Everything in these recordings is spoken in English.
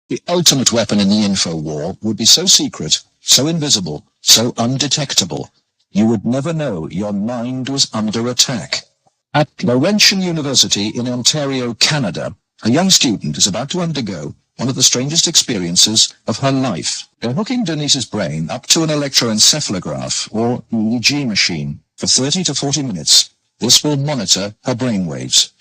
The ultimate weapon in the info war would be so secret, so invisible, so undetectable, you would never know your mind was under attack. At Laurentian University in Ontario, Canada, a young student is about to undergo one of the strangest experiences of her life. They're hooking Denise's brain up to an electroencephalograph, or EEG machine, for 30 to 40 minutes. This will monitor her brainwaves.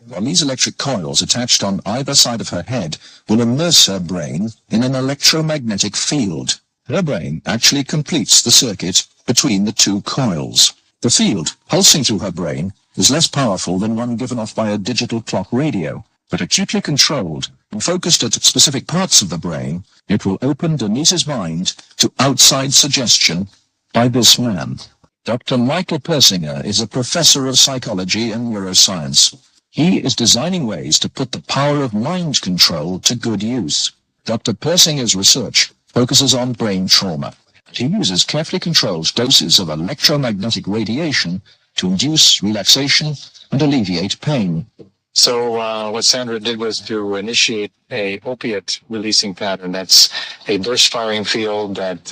While these electric coils attached on either side of her head will immerse her brain in an electromagnetic field. Her brain actually completes the circuit between the two coils. The field pulsing through her brain is less powerful than one given off by a digital clock radio, but acutely controlled and focused at specific parts of the brain, it will open Denise's mind to outside suggestion by this man. Dr. Michael Persinger is a professor of psychology and neuroscience. He is designing ways to put the power of mind control to good use. Dr. Persinger's research focuses on brain trauma. He uses carefully controlled doses of electromagnetic radiation to induce relaxation and alleviate pain. So what Sandra did was to initiate a opiate releasing pattern. That's a burst firing field that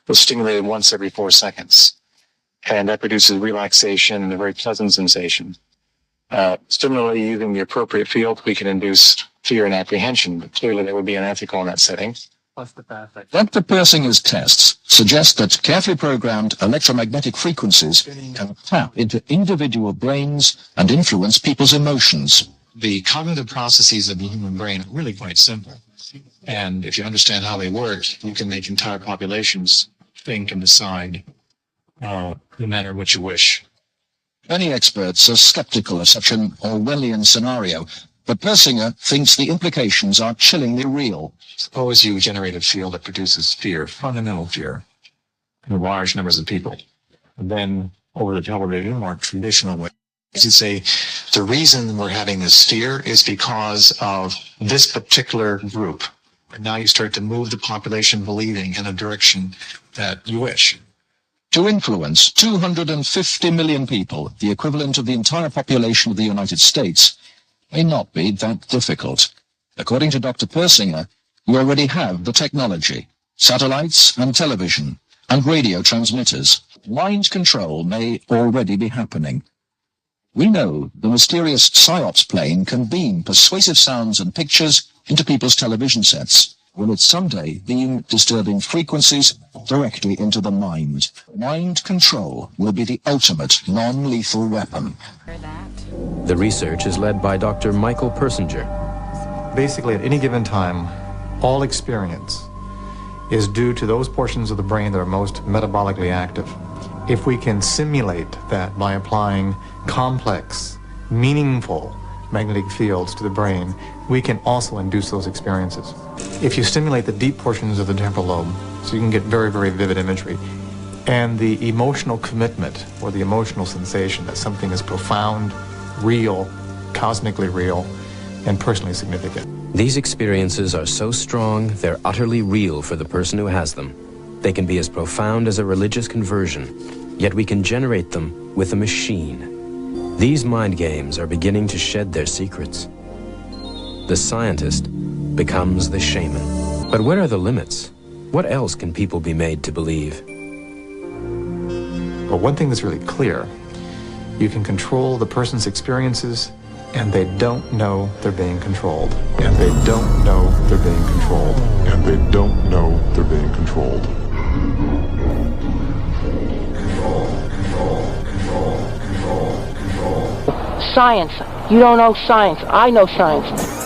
was stimulated once every 4 seconds. And that produces relaxation and a very pleasant sensation. Similarly, using the appropriate field, we can induce fear and apprehension, but clearly that would be unethical in that setting. Dr. Persinger's tests suggest that carefully programmed electromagnetic frequencies can tap into individual brains and influence people's emotions. The cognitive processes of the human brain are really quite simple. And if you understand how they work, you can make entire populations think and decide no matter what you wish. Many experts are skeptical of such an Orwellian scenario, but Persinger thinks the implications are chillingly real. Suppose you generate a field that produces fear, fundamental fear, in large numbers of people. And then over the television, more traditional way, you say, the reason we're having this fear is because of this particular group. And now you start to move the population believing in a direction that you wish. To influence 250 million people, the equivalent of the entire population of the United States, may not be that difficult. According to Dr. Persinger, we already have the technology, satellites and television, and radio transmitters. Mind control may already be happening. We know the mysterious PSYOPS plane can beam persuasive sounds and pictures into people's television sets. Will it someday beam disturbing frequencies directly into the mind? Mind control will be the ultimate non-lethal weapon. The research is led by Dr. Michael Persinger. Basically, at any given time, all experience is due to those portions of the brain that are most metabolically active. If we can simulate that by applying complex, meaningful magnetic fields to the brain, we can also induce those experiences. If you stimulate the deep portions of the temporal lobe, so you can get very, very vivid imagery, and the emotional commitment or the emotional sensation that something is profound, real, cosmically real, and personally significant. These experiences are so strong, they're utterly real for the person who has them. They can be as profound as a religious conversion, yet we can generate them with a machine. These mind games are beginning to shed their secrets. The scientist becomes the shaman. But where are the limits? What else can people be made to believe? But one thing that's really clear, you can control the person's experiences, and they don't know they're being controlled. And they don't know they're being controlled. And they don't know they're being controlled. Science. You don't know science. I know science.